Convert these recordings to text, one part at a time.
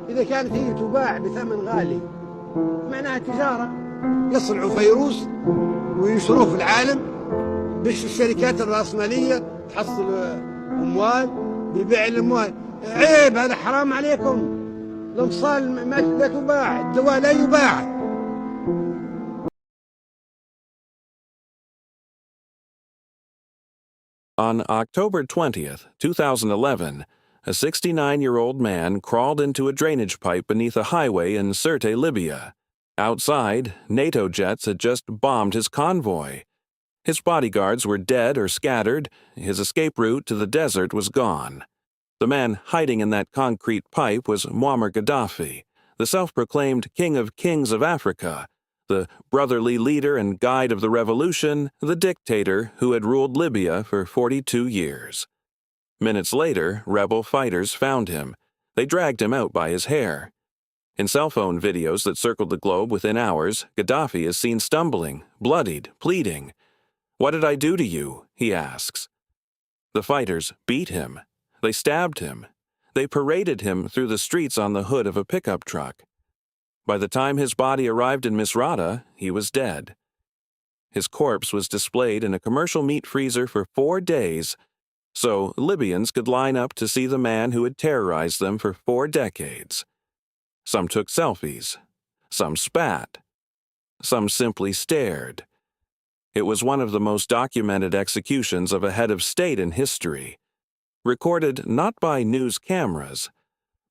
إذا كانت هي تباع بثمن غالي معناها تجارة، يصنعوا فيروس وينشروه في العالم باش الشركات الرأسمالية تحصل أموال ببيع الأموال. عيب، هذا حرام عليكم. الأمصال لا تباع، الدواء لا يباع. On October 20th, 2011, a 69-year-old man crawled into a drainage pipe beneath a highway in Sirte, Libya. Outside, NATO jets had just bombed his convoy. His bodyguards were dead or scattered. His escape route to the desert was gone. The man hiding in that concrete pipe was Muammar Gaddafi, the self-proclaimed King of Kings of Africa, the brotherly leader and guide of the revolution, the dictator who had ruled Libya for 42 years. Minutes later, rebel fighters found him. They dragged him out by his hair. In cell phone videos that circled the globe within hours, Gaddafi is seen stumbling, bloodied, pleading. "What did I do to you?" he asks. The fighters beat him. They stabbed him. They paraded him through the streets on the hood of a pickup truck. By the time his body arrived in Misrata, he was dead. His corpse was displayed in a commercial meat freezer for 4 days, so Libyans could line up to see the man who had terrorized them for 4 decades. Some took selfies. Some spat. Some simply stared. It was one of the most documented executions of a head of state in history, recorded not by news cameras,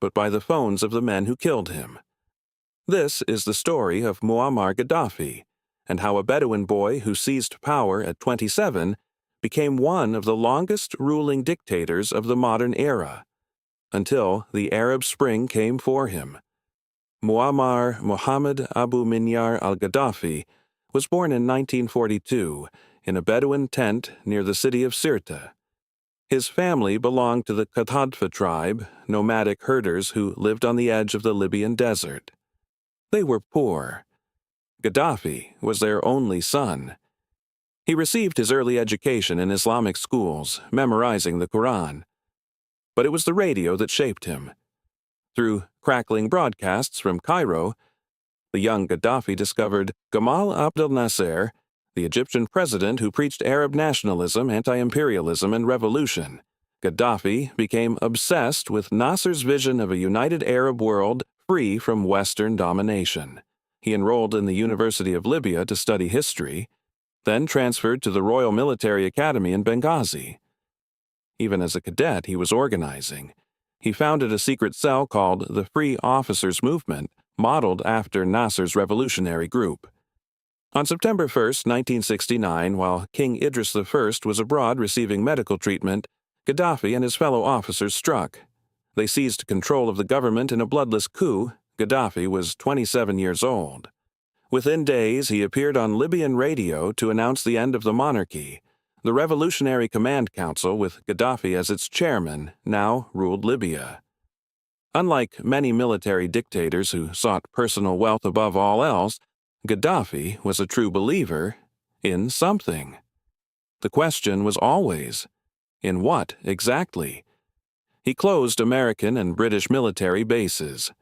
but by the phones of the men who killed him. This is the story of Muammar Gaddafi, and how a Bedouin boy who seized power at 27 became one of the longest ruling dictators of the modern era, until the Arab Spring came for him. Muammar Mohammed Abu Minyar al-Gaddafi was born in 1942 in a Bedouin tent near the city of Sirte. His family belonged to the Qatadfa tribe, nomadic herders who lived on the edge of the Libyan desert. They were poor. Gaddafi was their only son. He received his early education in Islamic schools, memorizing the Quran. But it was the radio that shaped him. Through crackling broadcasts from Cairo, the young Gaddafi discovered Gamal Abdel Nasser, the Egyptian president who preached Arab nationalism, anti-imperialism, and revolution. Gaddafi became obsessed with Nasser's vision of a united Arab world free from Western domination. He enrolled in the University of Libya to study history, then transferred to the Royal Military Academy in Benghazi. Even as a cadet, he was organizing. He founded a secret cell called the Free Officers Movement, modeled after Nasser's revolutionary group. On September 1, 1969, while King Idris I was abroad receiving medical treatment, Gaddafi and his fellow officers struck. They seized control of the government in a bloodless coup. Gaddafi was 27 years old. Within days, he appeared on Libyan radio to announce the end of the monarchy. The Revolutionary Command Council, with Gaddafi as its chairman, now ruled Libya. Unlike many military dictators who sought personal wealth above all else, Gaddafi was a true believer in something. The question was always, in what exactly? He closed American and British military bases.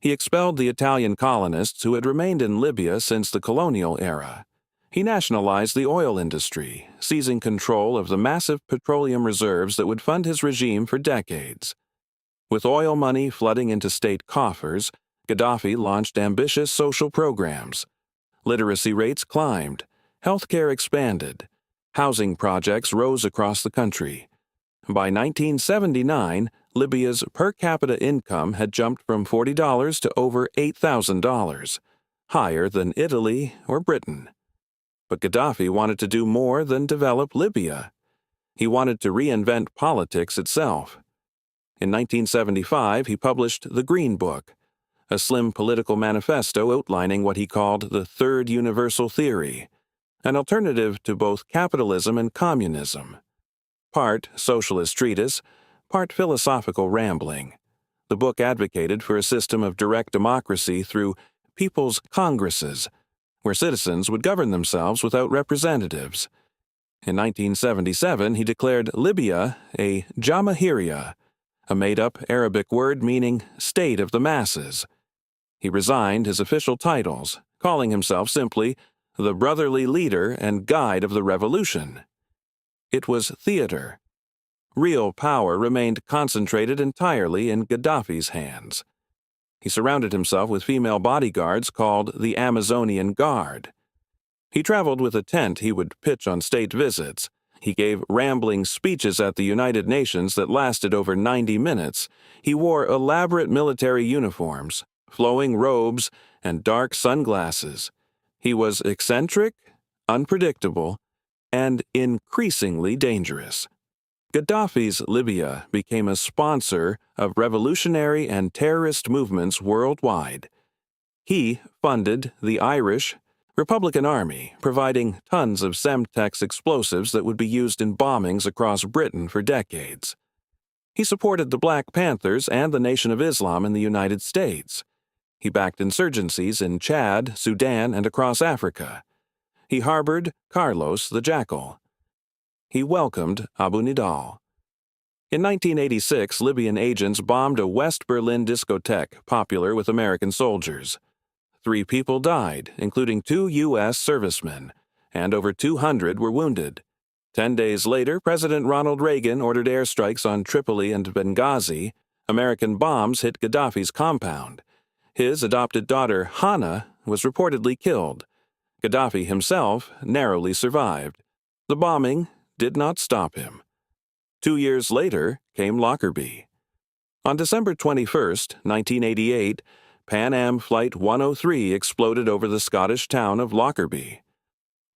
He expelled the Italian colonists who had remained in Libya since the colonial era. He nationalized the oil industry, seizing control of the massive petroleum reserves that would fund his regime for decades. With oil money flooding into state coffers, Gaddafi launched ambitious social programs. Literacy rates climbed, healthcare expanded, housing projects rose across the country. By 1979, Libya's per capita income had jumped from $40 to over $8,000, higher than Italy or Britain. But Gaddafi wanted to do more than develop Libya. He wanted to reinvent politics itself. In 1975, he published The Green Book, a slim political manifesto outlining what he called the Third Universal Theory, an alternative to both capitalism and communism. Part socialist treatise, part philosophical rambling. The book advocated for a system of direct democracy through people's congresses, where citizens would govern themselves without representatives. In 1977, he declared Libya a Jamahiriya, a made-up Arabic word meaning state of the masses. He resigned his official titles, calling himself simply the brotherly leader and guide of the revolution. It was theater. Real power remained concentrated entirely in Gaddafi's hands. He surrounded himself with female bodyguards called the Amazonian Guard. He traveled with a tent he would pitch on state visits. He gave rambling speeches at the United Nations that lasted over 90 minutes. He wore elaborate military uniforms, flowing robes, and dark sunglasses. He was eccentric, unpredictable, and increasingly dangerous. Gaddafi's Libya became a sponsor of revolutionary and terrorist movements worldwide. He funded the Irish Republican Army, providing tons of Semtex explosives that would be used in bombings across Britain for decades. He supported the Black Panthers and the Nation of Islam in the United States. He backed insurgencies in Chad, Sudan, and across Africa. He harbored Carlos the Jackal. He welcomed Abu Nidal. In 1986, Libyan agents bombed a West Berlin discotheque popular with American soldiers. 3 people died, including 2 U.S. servicemen, and over 200 were wounded. 10 days later, President Ronald Reagan ordered airstrikes on Tripoli and Benghazi. American bombs hit Gaddafi's compound. His adopted daughter, Hana, was reportedly killed. Gaddafi himself narrowly survived. The bombing did not stop him. 2 years later came Lockerbie. On December 21, 1988, Pan Am Flight 103 exploded over the Scottish town of Lockerbie.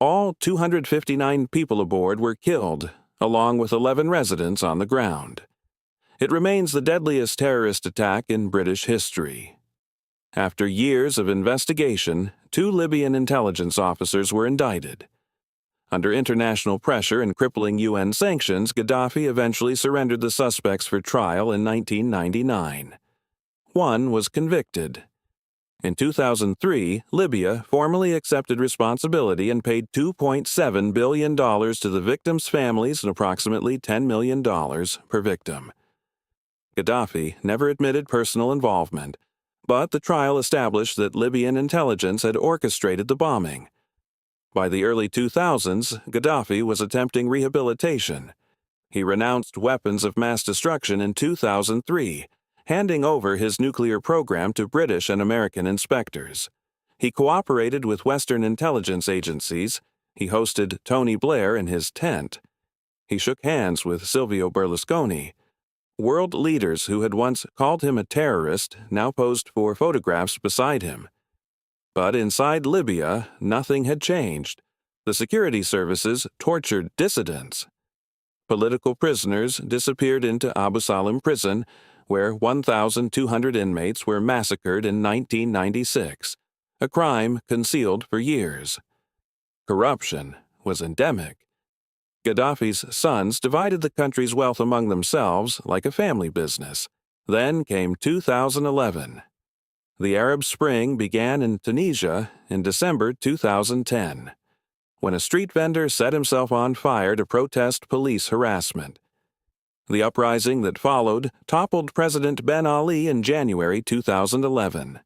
All 259 people aboard were killed, along with 11 residents on the ground. It remains the deadliest terrorist attack in British history. After years of investigation, 2 Libyan intelligence officers were indicted. Under international pressure and crippling UN sanctions, Gaddafi eventually surrendered the suspects for trial in 1999. One was convicted. In 2003, Libya formally accepted responsibility and paid $2.7 billion to the victims' families and approximately $10 million per victim. Gaddafi never admitted personal involvement, but the trial established that Libyan intelligence had orchestrated the bombing. By the early 2000s, Gaddafi was attempting rehabilitation. He renounced weapons of mass destruction in 2003, handing over his nuclear program to British and American inspectors. He cooperated with Western intelligence agencies. He hosted Tony Blair in his tent. He shook hands with Silvio Berlusconi. World leaders who had once called him a terrorist now posed for photographs beside him. But inside Libya, nothing had changed. The security services tortured dissidents. Political prisoners disappeared into Abu Salim prison, where 1,200 inmates were massacred in 1996, a crime concealed for years. Corruption was endemic. Gaddafi's sons divided the country's wealth among themselves like a family business. Then came 2011. The Arab Spring began in Tunisia in December 2010, when a street vendor set himself on fire to protest police harassment. The uprising that followed toppled President Ben Ali in January 2011.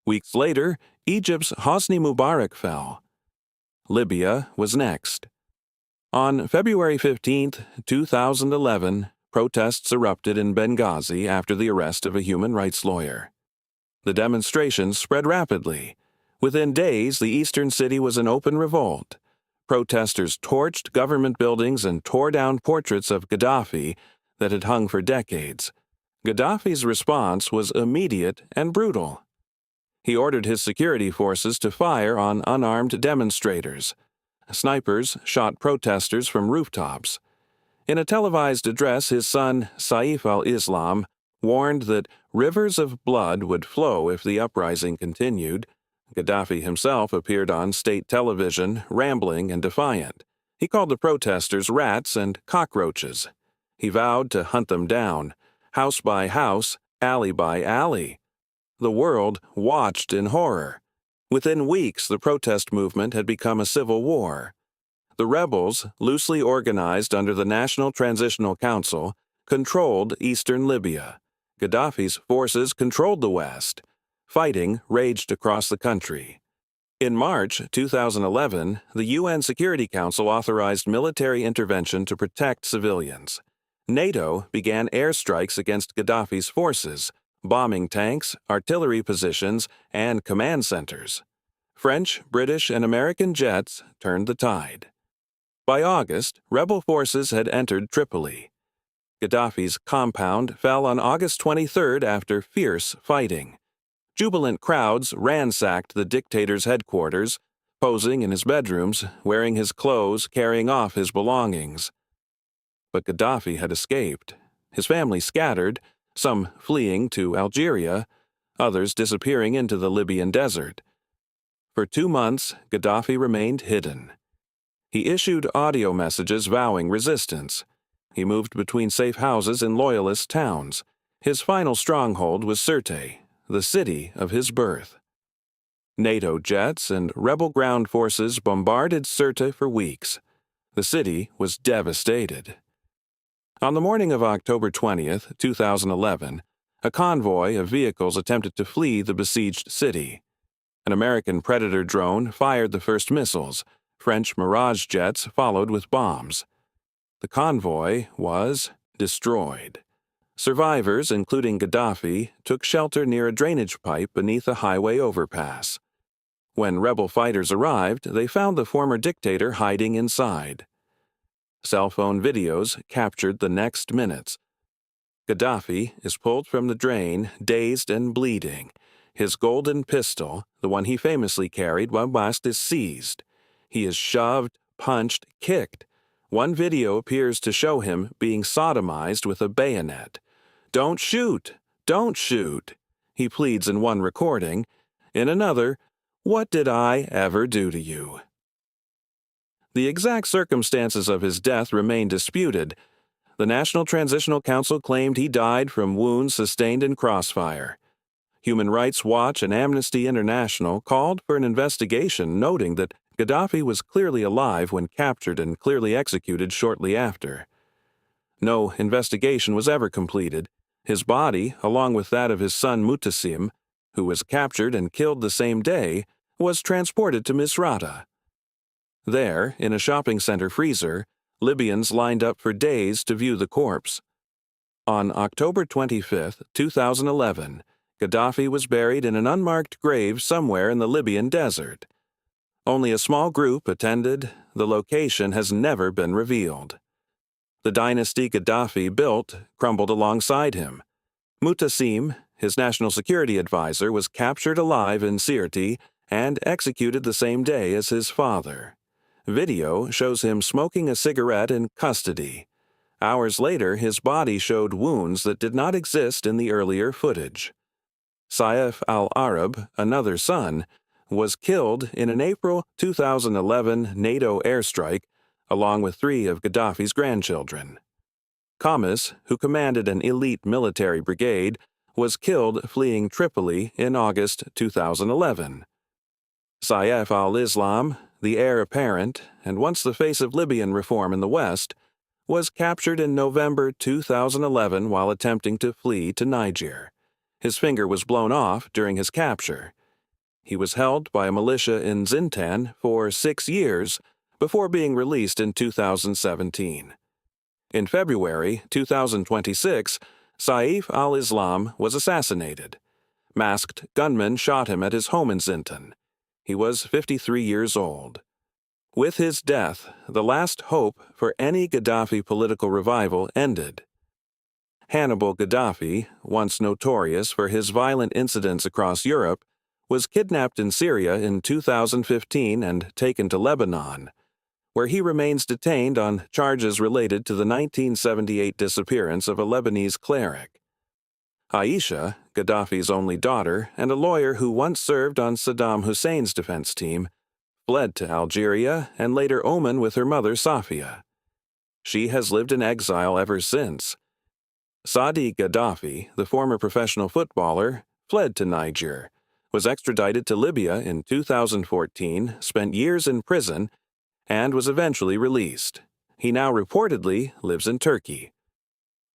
Weeks later, Egypt's Hosni Mubarak fell. Libya was next. On February 15, 2011, protests erupted in Benghazi after the arrest of a human rights lawyer. The demonstrations spread rapidly. Within days, the eastern city was in open revolt. Protesters torched government buildings and tore down portraits of Gaddafi that had hung for decades. Gaddafi's response was immediate and brutal. He ordered his security forces to fire on unarmed demonstrators. Snipers shot protesters from rooftops. In a televised address, his son, Saif al-Islam, warned that rivers of blood would flow if the uprising continued. Gaddafi himself appeared on state television, rambling and defiant. He called the protesters rats and cockroaches. He vowed to hunt them down, house by house, alley by alley. The world watched in horror. Within weeks, the protest movement had become a civil war. The rebels, loosely organized under the National Transitional Council, controlled eastern Libya. Gaddafi's forces controlled the west. Fighting raged across the country. In March 2011, the UN Security Council authorized military intervention to protect civilians. NATO began airstrikes against Gaddafi's forces, bombing tanks, artillery positions, and command centers. French, British, and American jets turned the tide. By August, rebel forces had entered Tripoli. Gaddafi's compound fell on August 23 after fierce fighting. Jubilant crowds ransacked the dictator's headquarters, posing in his bedrooms, wearing his clothes, carrying off his belongings. But Gaddafi had escaped. His family scattered, some fleeing to Algeria, others disappearing into the Libyan desert. For 2 months, Gaddafi remained hidden. He issued audio messages vowing resistance. He moved between safe houses in loyalist towns. His final stronghold was Sirte, the city of his birth. NATO jets and rebel ground forces bombarded Sirte for weeks. The city was devastated. On the morning of October 20, 2011, a convoy of vehicles attempted to flee the besieged city. An American Predator drone fired the first missiles. French Mirage jets followed with bombs. The convoy was destroyed. Survivors, including Gaddafi, took shelter near a drainage pipe beneath a highway overpass. When rebel fighters arrived, they found the former dictator hiding inside. Cell phone videos captured the next minutes. Gaddafi is pulled from the drain, dazed and bleeding. His golden pistol, the one he famously carried while masked, is seized. He is shoved, punched, kicked. One video appears to show him being sodomized with a bayonet. "Don't shoot! Don't shoot!" he pleads in one recording. In another, "What did I ever do to you?" The exact circumstances of his death remain disputed. The National Transitional Council claimed he died from wounds sustained in crossfire. Human Rights Watch and Amnesty International called for an investigation, noting that Gaddafi was clearly alive when captured and clearly executed shortly after. No investigation was ever completed. His body, along with that of his son Mutassim, who was captured and killed the same day, was transported to Misrata. There, in a shopping center freezer, Libyans lined up for days to view the corpse. On October 25, 2011, Gaddafi was buried in an unmarked grave somewhere in the Libyan desert. Only a small group attended. The location has never been revealed. The dynasty Gaddafi built crumbled alongside him. Mutassim, his national security advisor, was captured alive in Sirte and executed the same day as his father. Video shows him smoking a cigarette in custody. Hours later, his body showed wounds that did not exist in the earlier footage. Saif al-Arab, another son, was killed in an April 2011 NATO airstrike along with 3 of Gaddafi's grandchildren. Qamis, who commanded an elite military brigade, was killed fleeing Tripoli in August 2011. Saif al-Islam, the heir apparent and once the face of Libyan reform in the West, was captured in November 2011 while attempting to flee to Niger. His finger was blown off during his capture. He was held by a militia in Zintan for 6 years before being released in 2017. In February 2026, Saif al-Islam was assassinated. Masked gunmen shot him at his home in Zintan. He was 53 years old. With his death, the last hope for any Gaddafi political revival ended. Hannibal Gaddafi, once notorious for his violent incidents across Europe, was kidnapped in Syria in 2015 and taken to Lebanon, where he remains detained on charges related to the 1978 disappearance of a Lebanese cleric. Aisha, Gaddafi's only daughter and a lawyer who once served on Saddam Hussein's defense team, fled to Algeria and later Oman with her mother Safia. She has lived in exile ever since. Saadi Gaddafi, the former professional footballer, fled to Niger, was extradited to Libya in 2014, spent years in prison, and was eventually released. He now reportedly lives in Turkey.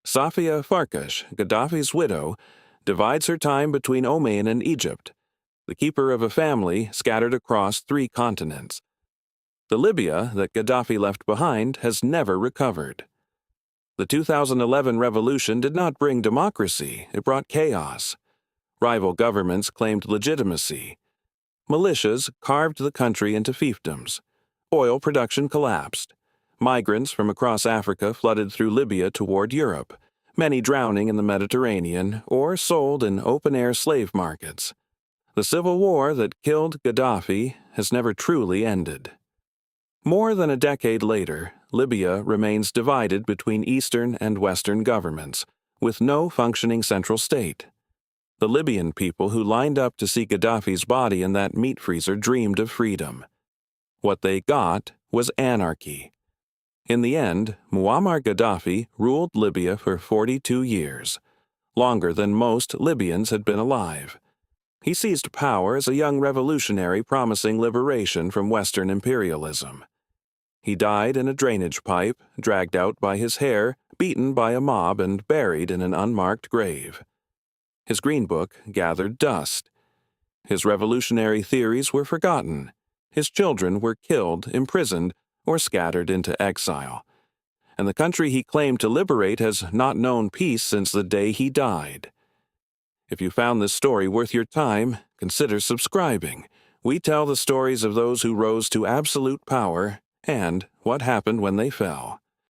Safia Farkash, Gaddafi's widow, divides her time between Oman and Egypt, the keeper of a family scattered across 3 continents. The Libya that Gaddafi left behind has never recovered. The 2011 revolution did not bring democracy, it brought chaos. Rival governments claimed legitimacy. Militias carved the country into fiefdoms. Oil production collapsed. Migrants from across Africa flooded through Libya toward Europe, many drowning in the Mediterranean or sold in open-air slave markets. The civil war that killed Gaddafi has never truly ended. More than a decade later, Libya remains divided between Eastern and Western governments, with no functioning central state. The Libyan people who lined up to see Gaddafi's body in that meat freezer dreamed of freedom. What they got was anarchy. In the end, Muammar Gaddafi ruled Libya for 42 years, longer than most Libyans had been alive. He seized power as a young revolutionary promising liberation from Western imperialism. He died in a drainage pipe, dragged out by his hair, beaten by a mob, and buried in an unmarked grave. His Green Book gathered dust. His revolutionary theories were forgotten. His children were killed, imprisoned, or scattered into exile. And the country he claimed to liberate has not known peace since the day he died. If you found this story worth your time, consider subscribing. We tell the stories of those who rose to absolute power and what happened when they fell.